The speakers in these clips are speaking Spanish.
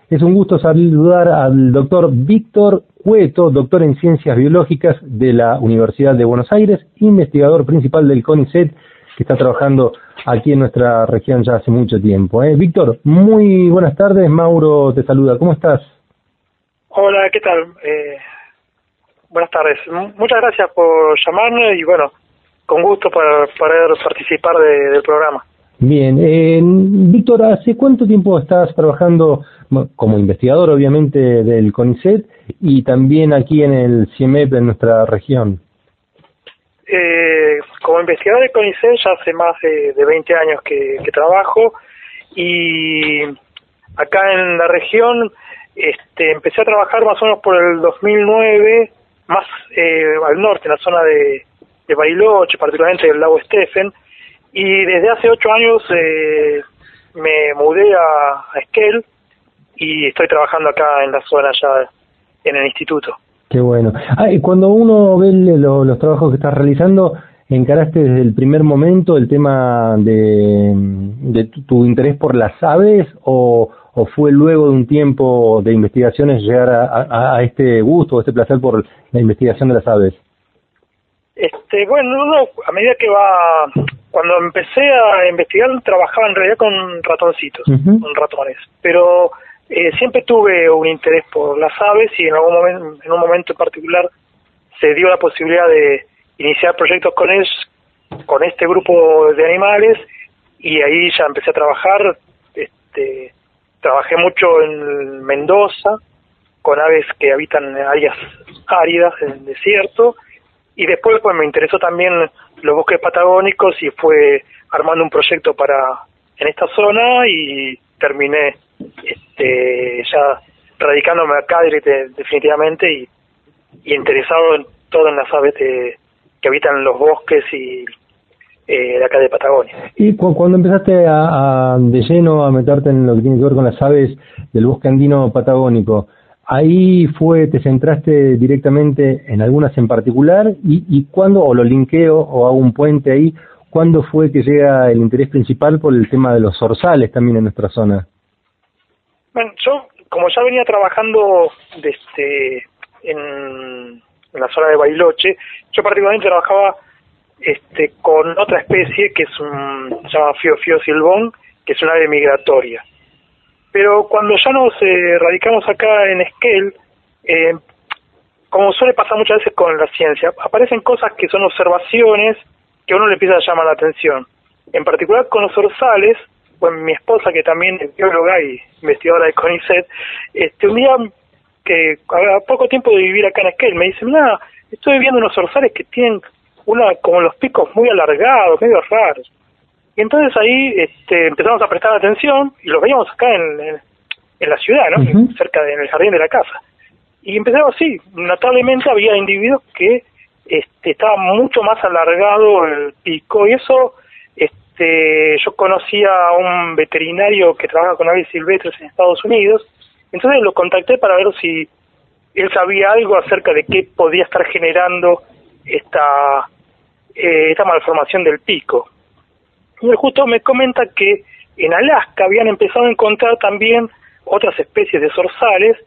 Es un gusto saludar al doctor Víctor Cueto, doctor en Ciencias Biológicas de la Universidad de Buenos Aires, investigador principal del CONICET, que está trabajando aquí en nuestra región ya hace mucho tiempo. Víctor, muy buenas tardes, Mauro te saluda, ¿cómo estás? Hola, ¿qué tal? Buenas tardes. Muchas gracias por llamarme y bueno, con gusto para poder participar del programa. Bien, Víctor, ¿hace cuánto tiempo estás trabajando como investigador, obviamente, del CONICET y también aquí en el CIEMEP en nuestra región? Como investigador del CONICET ya hace más de 20 años que trabajo, y acá en la región empecé a trabajar más o menos por el 2009, más al norte, en la zona de Bariloche, particularmente del lago Stephen. Y desde hace 8 años me mudé a Esquel y estoy trabajando acá en la zona ya en el instituto. Qué bueno. Y cuando uno ve los trabajos que estás realizando, ¿encaraste desde el primer momento el tema de tu interés por las aves o fue luego de un tiempo de investigaciones llegar a este gusto, a este placer por la investigación de las aves? Bueno, uno, a medida que cuando empecé a investigar, trabajaba en realidad con ratoncitos, con ratones, pero siempre tuve un interés por las aves y en un momento en particular se dio la posibilidad de iniciar proyectos con ellos, con este grupo de animales, y ahí ya empecé a trabajar. Trabajé mucho en Mendoza con aves que habitan en áreas áridas, en el desierto. Y después pues me interesó también los bosques patagónicos y fue armando un proyecto en esta zona y terminé ya radicándome acá definitivamente y interesado en las aves que habitan los bosques y de acá de Patagonia. Y cuando empezaste de lleno a meterte en lo que tiene que ver con las aves del bosque andino patagónico, ¿ahí te centraste directamente en algunas en particular? ¿Y cuándo, o lo linkeo o hago un puente ahí, cuándo fue que llega el interés principal por el tema de los zorzales también en nuestra zona? Bueno, yo como ya venía trabajando en la zona de Bariloche, yo particularmente trabajaba con otra especie que se llama Fiofio silbón, que es una ave migratoria. Pero cuando ya nos radicamos acá en Esquel, como suele pasar muchas veces con la ciencia, aparecen cosas que son observaciones que a uno le empieza a llamar la atención. En particular con los zorzales, pues mi esposa, que también es bióloga y investigadora de CONICET, un día que a poco tiempo de vivir acá en Esquel, me dice: mira, estoy viendo unos zorzales que tienen como los picos muy alargados, medio raros. Y entonces ahí empezamos a prestar atención y los veíamos acá en la ciudad, ¿no? En el jardín de la casa. Y empezamos así, notablemente había individuos que estaba mucho más alargado el pico, y eso yo conocía a un veterinario que trabaja con aves silvestres en Estados Unidos, entonces lo contacté para ver si él sabía algo acerca de qué podía estar generando esta malformación del pico. Y él justo me comenta que en Alaska habían empezado a encontrar también otras especies de zorzales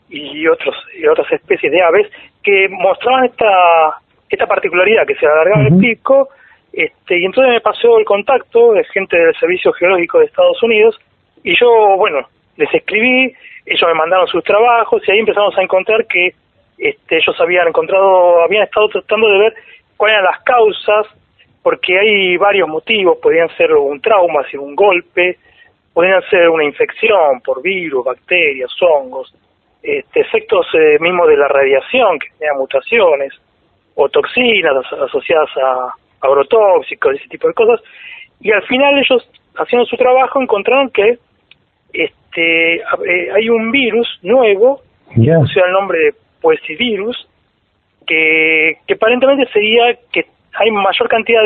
y otras especies de aves que mostraban esta particularidad, que se alargaba el pico, y entonces me pasó el contacto de gente del Servicio Geológico de Estados Unidos, y yo, bueno, les escribí, ellos me mandaron sus trabajos, y ahí empezamos a encontrar que ellos habían estado tratando de ver cuáles eran las causas, porque hay varios motivos. Podrían ser un trauma, si un golpe, podrían ser una infección por virus, bacterias, hongos, efectos mismos de la radiación que generan mutaciones, o toxinas asociadas a agrotóxicos, ese tipo de cosas. Y al final ellos, haciendo su trabajo, encontraron que hay un virus nuevo, o sea, el nombre de poesivirus, que aparentemente sería que hay mayor cantidad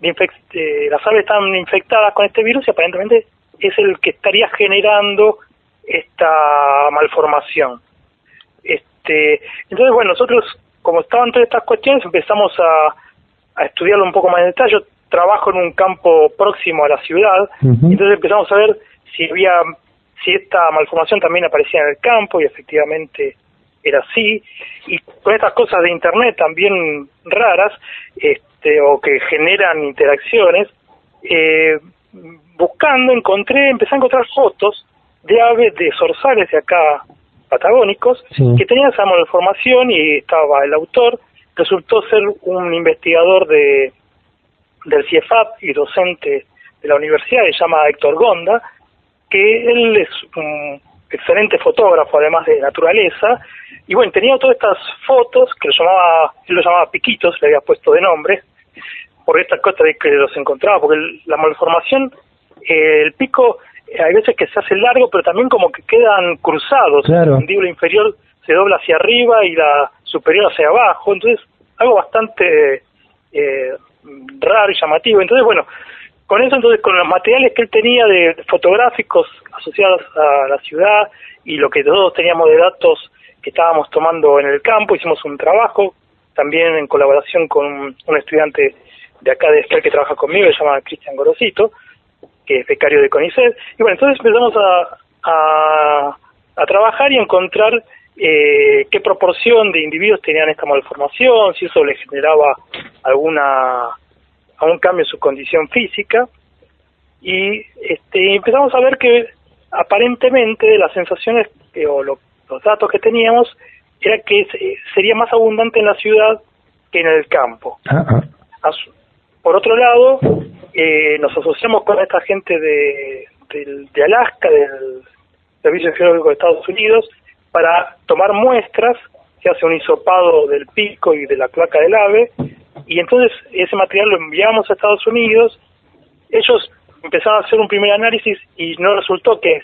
las aves están infectadas con este virus, y aparentemente es el que estaría generando esta malformación. Entonces, bueno, nosotros, como estaban todas estas cuestiones, empezamos a estudiarlo un poco más en detalle. Yo trabajo en un campo próximo a la ciudad, entonces empezamos a ver si si esta malformación también aparecía en el campo, y efectivamente era así, y con estas cosas de internet también raras, o que generan interacciones, empecé a encontrar fotos de aves de zorzales de acá patagónicos, sí, que tenían esa malformación, y estaba el autor, resultó ser un investigador del CIEFAP y docente de la universidad, se llama Héctor Gonda, que él es un excelente fotógrafo, además de naturaleza, y bueno, tenía todas estas fotos que él lo llamaba piquitos, le había puesto de nombre, por esta cosa de que los encontraba, porque la malformación, el pico, hay veces que se hace largo, pero también como que quedan cruzados, claro. la mandíbula inferior se dobla hacia arriba y la superior hacia abajo, entonces algo bastante raro y llamativo. Entonces, bueno, con eso, entonces, con los materiales que él tenía de fotográficos asociados a la ciudad y lo que todos teníamos de datos que estábamos tomando en el campo, hicimos un trabajo también en colaboración con un estudiante de acá de Esquel que trabaja conmigo, se llama Cristian Gorosito, que es becario de CONICET. Y bueno, entonces empezamos a trabajar y a encontrar qué proporción de individuos tenían esta malformación, si eso les generaba algún cambio en su condición física, y empezamos a ver que aparentemente las sensaciones los datos que teníamos era que sería más abundante en la ciudad que en el campo. Por otro lado, nos asociamos con esta gente de Alaska, del Servicio Geológico de Estados Unidos, para tomar muestras. Se hace un hisopado del pico y de la cloaca del ave, y entonces ese material lo enviamos a Estados Unidos. Ellos empezaron a hacer un primer análisis y no resultó que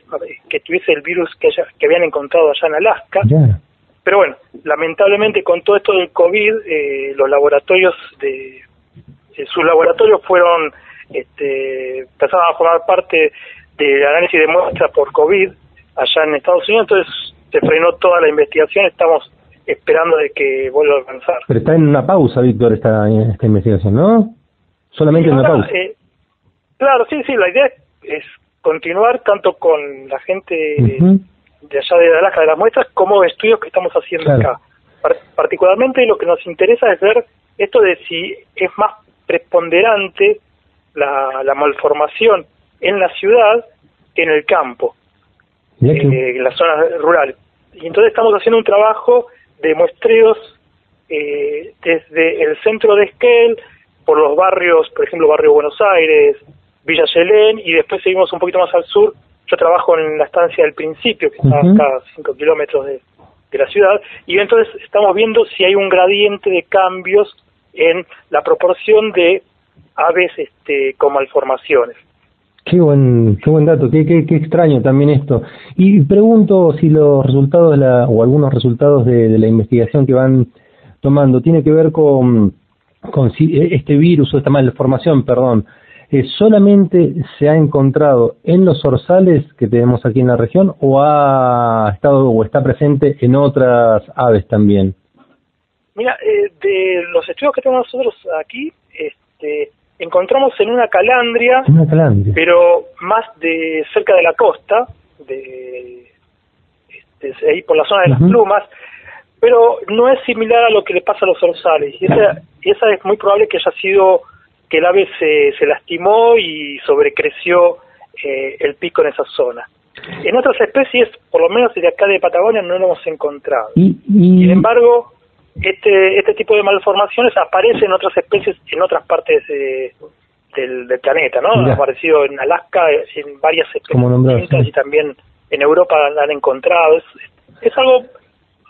tuviese el virus que habían encontrado allá en Alaska. Yeah. Pero bueno, lamentablemente con todo esto del COVID, los laboratorios sus laboratorios fueron, empezaron a formar parte del análisis de muestras por COVID allá en Estados Unidos, entonces se frenó toda la investigación, estamos esperando de que vuelva a avanzar. Pero está en una pausa, Víctor, esta investigación, ¿no? Solamente en una pausa. Claro, sí, la idea es continuar tanto con la gente de allá de Alaska de las muestras, como estudios que estamos haciendo acá. Particularmente lo que nos interesa es ver esto de si es más preponderante la malformación en la ciudad que en el campo, en las zonas rurales. Y entonces estamos haciendo un trabajo de muestreos desde el centro de Esquel, por los barrios, por ejemplo, Barrio Buenos Aires, Villa Yelén, y después seguimos un poquito más al sur. Yo trabajo en la estancia del Principio, que está acá a 5 kilómetros de la ciudad, y entonces estamos viendo si hay un gradiente de cambios en la proporción de aves con malformaciones. Qué buen dato, qué extraño también esto. Y pregunto si los resultados o algunos resultados de la investigación que van tomando tiene que ver con si este virus o esta malformación, perdón, solamente se ha encontrado en los zorzales que tenemos aquí en la región, o ha estado o está presente en otras aves también. Mira, de los estudios que tenemos nosotros aquí, encontramos en una calandria, pero más de cerca de la costa, ahí por la zona de las plumas, pero no es similar a lo que le pasa a los zorzales. Y esa es muy probable que haya sido que el ave se lastimó y sobrecreció el pico en esa zona. En otras especies, por lo menos de acá de Patagonia, no lo hemos encontrado. Sin embargo, este tipo de malformaciones aparece en otras especies en otras partes del planeta, ¿no? Ha aparecido en Alaska, en varias especies distintas, y también en Europa la han encontrado. Es algo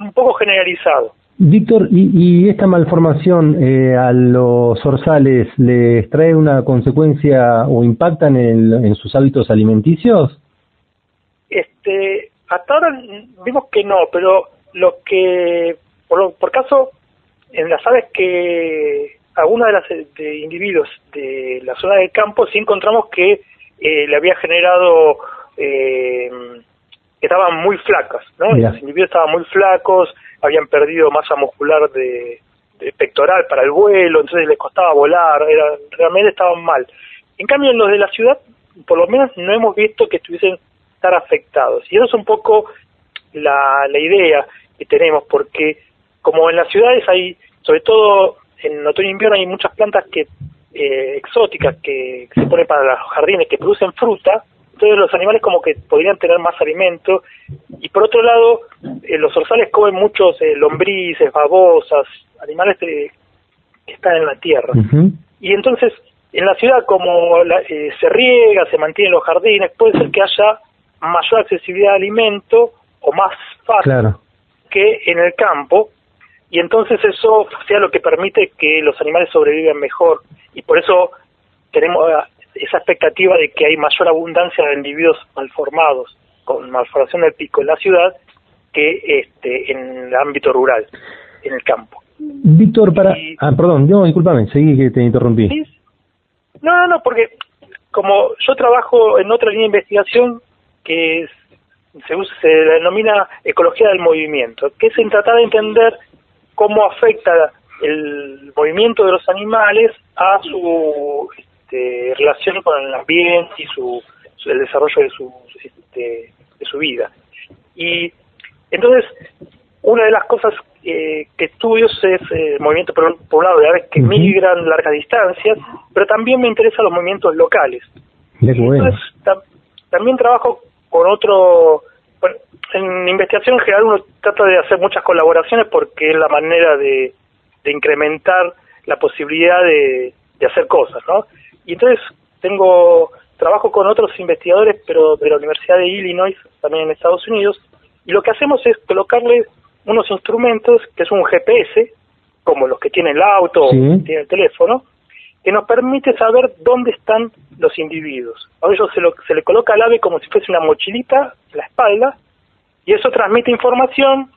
un poco generalizado. Víctor, ¿y esta malformación a los zorzales les trae una consecuencia o impactan en sus hábitos alimenticios? Hasta ahora vimos que no, pero lo que por caso en las aves que algunas de individuos de la zona del campo sí encontramos que le había generado que estaban muy flacas, ¿no? Los individuos estaban muy flacos, habían perdido masa muscular de pectoral para el vuelo, entonces les costaba volar, realmente estaban mal. En cambio, en los de la ciudad, por lo menos no hemos visto que estuviesen estar afectados. Y eso es un poco la idea que tenemos, porque como en las ciudades hay, sobre todo en otoño e invierno, hay muchas plantas que exóticas que se ponen para los jardines, que producen fruta, entonces los animales como que podrían tener más alimento. Y por otro lado, los zorzales comen muchos lombrices, babosas, animales que están en la tierra. Y entonces, en la ciudad, como se riega, se mantienen los jardines, puede ser que haya mayor accesibilidad a alimento o más fácil que en el campo, y entonces eso sea lo que permite que los animales sobrevivan mejor. Y por eso tenemos esa expectativa de que hay mayor abundancia de individuos malformados, con malformación del pico en la ciudad, que en el ámbito rural, en el campo. Víctor, perdón, no, discúlpame, seguí que te interrumpí. ¿Sí? No, porque como yo trabajo en otra línea de investigación que se denomina ecología del movimiento, que es en tratar de entender cómo afecta el movimiento de los animales a su relación con el ambiente y el desarrollo de su vida. Y entonces, una de las cosas que estudios es el movimiento, por un lado, de aves que migran largas distancias, pero también me interesan los movimientos locales. Entonces, también trabajo con otro... Bueno, en investigación en general uno trata de hacer muchas colaboraciones porque es la manera de incrementar la posibilidad de hacer cosas, ¿no? Y entonces trabajo con otros investigadores, pero de la Universidad de Illinois, también en Estados Unidos, y lo que hacemos es colocarle unos instrumentos, que es un GPS, como los que tiene el auto o tiene el teléfono, que nos permite saber dónde están los individuos. A ellos se le coloca al ave como si fuese una mochilita en la espalda, y eso transmite información.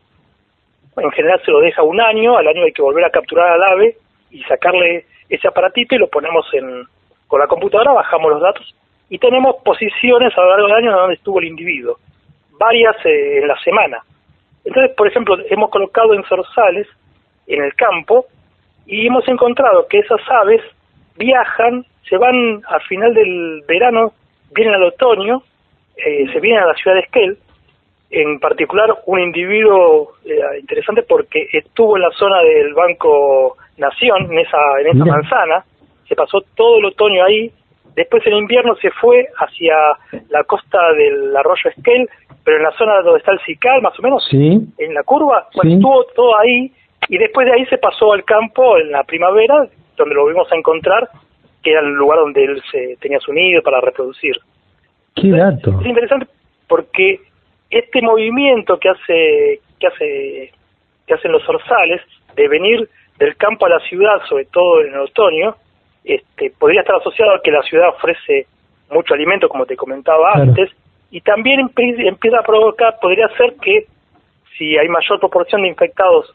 En general se lo deja un año, al año hay que volver a capturar al ave y sacarle ese aparatito y lo ponemos con la computadora, bajamos los datos y tenemos posiciones a lo largo del año donde estuvo el individuo, varias en la semana. Entonces, por ejemplo, hemos colocado en zorzales en el campo y hemos encontrado que esas aves viajan, se van al final del verano, vienen al otoño, se vienen a la ciudad de Esquel. En particular, un individuo interesante porque estuvo en la zona del Banco Nación, en esa manzana, se pasó todo el otoño ahí, después en invierno se fue hacia la costa del arroyo Esquel, pero en la zona donde está el Cical, más o menos, en la curva, estuvo todo ahí, y después de ahí se pasó al campo en la primavera, donde lo vimos a encontrar, que era el lugar donde él tenía su nido para reproducir. ¡Qué dato! Es interesante porque este movimiento que hacen los zorzales, de venir del campo a la ciudad, sobre todo en el otoño, podría estar asociado a que la ciudad ofrece mucho alimento, como te comentaba antes, y también empieza a provocar, podría ser que si hay mayor proporción de infectados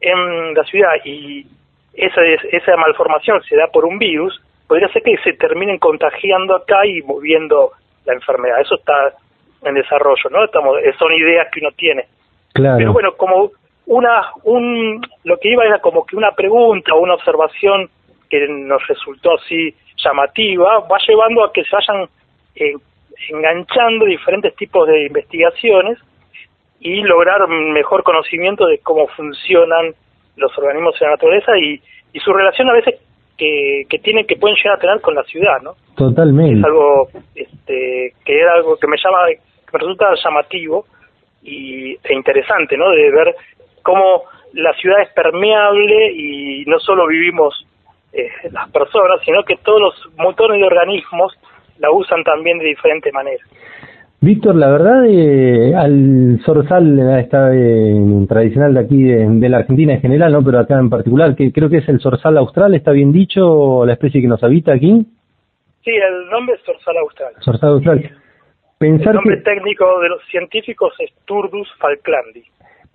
en la ciudad y esa malformación se da por un virus, podría ser que se terminen contagiando acá y moviendo la enfermedad. Eso está en desarrollo, ¿no? Son ideas que uno tiene. Claro. Pero bueno, como lo que iba era como que una pregunta o una observación que nos resultó así llamativa, va llevando a que se vayan enganchando diferentes tipos de investigaciones y lograr mejor conocimiento de cómo funcionan los organismos en la naturaleza y su relación a veces que pueden llegar a tener con la ciudad, ¿no? Totalmente. Es algo que era algo que me resulta llamativo e interesante, ¿no? De ver cómo la ciudad es permeable y no solo vivimos las personas, sino que todos los montones de organismos la usan también de diferente manera. Víctor, la verdad, al zorzal tradicional de aquí, de la Argentina en general, ¿no? Pero acá en particular, que creo que es el zorzal austral, ¿está bien dicho la especie que nos habita aquí? Sí, el nombre es zorzal austral. Zorzal austral. El nombre técnico de los científicos es Turdus falklandi.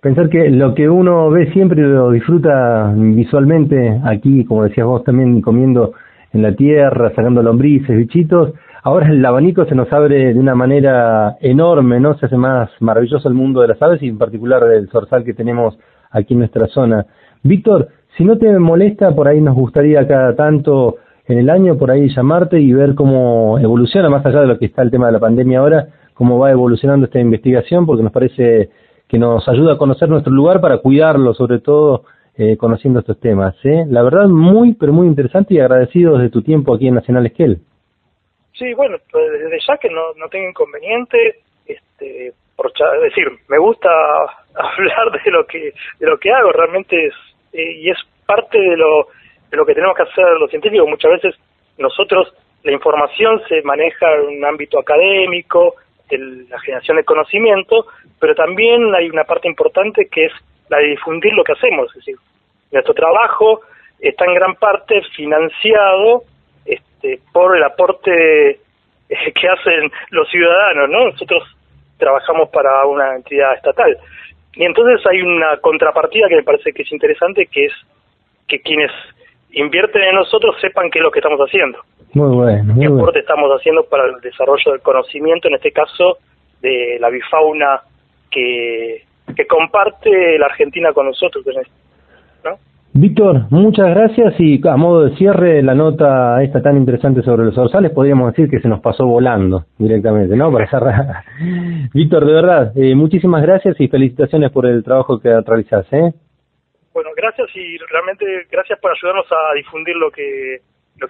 Pensar que lo que uno ve siempre y lo disfruta visualmente aquí, como decías vos, también comiendo en la tierra, sacando lombrices, bichitos, ahora el abanico se nos abre de una manera enorme, ¿no? Se hace más maravilloso el mundo de las aves y en particular del zorzal que tenemos aquí en nuestra zona. Víctor, si no te molesta, por ahí nos gustaría cada tanto en el año por ahí llamarte y ver cómo evoluciona, más allá de lo que está el tema de la pandemia ahora, cómo va evolucionando esta investigación, porque nos parece que nos ayuda a conocer nuestro lugar para cuidarlo, sobre todo conociendo estos temas. La verdad, muy, pero muy interesante, y agradecidos de tu tiempo aquí en Nacional Esquel. Sí, bueno, pues desde ya que no tengo inconveniente, es decir, me gusta hablar de lo que hago, realmente y es parte de lo que tenemos que hacer los científicos. Muchas veces nosotros, la información se maneja en un ámbito académico, de la generación de conocimiento, pero también hay una parte importante que es la de difundir lo que hacemos. Es decir, nuestro trabajo está en gran parte financiado por el aporte que hacen los ciudadanos, ¿no? Nosotros trabajamos para una entidad estatal. Y entonces hay una contrapartida que me parece que es interesante, que es que quienes invierten en nosotros sepan qué es lo que estamos haciendo. Muy bueno. ¿Qué aporte estamos haciendo para el desarrollo del conocimiento, en este caso, de la bifauna que comparte la Argentina con nosotros, ¿no? Víctor, muchas gracias, y a modo de cierre, la nota esta tan interesante sobre los zorzales, podríamos decir que se nos pasó volando directamente, ¿no? Para cerrar. Víctor, de verdad, muchísimas gracias y felicitaciones por el trabajo que realizás, Bueno, gracias, y realmente gracias por ayudarnos a difundir lo que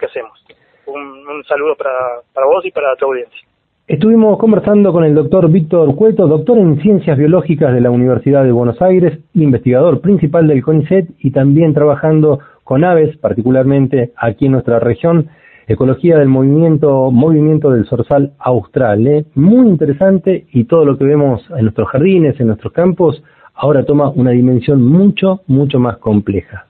hacemos. Un saludo para vos y para tu audiencia. Estuvimos conversando con el doctor Víctor Cueto, doctor en Ciencias Biológicas de la Universidad de Buenos Aires, investigador principal del CONICET y también trabajando con aves, particularmente aquí en nuestra región, ecología del movimiento del zorzal austral. Muy interesante, y todo lo que vemos en nuestros jardines, en nuestros campos, ahora toma una dimensión mucho, mucho más compleja.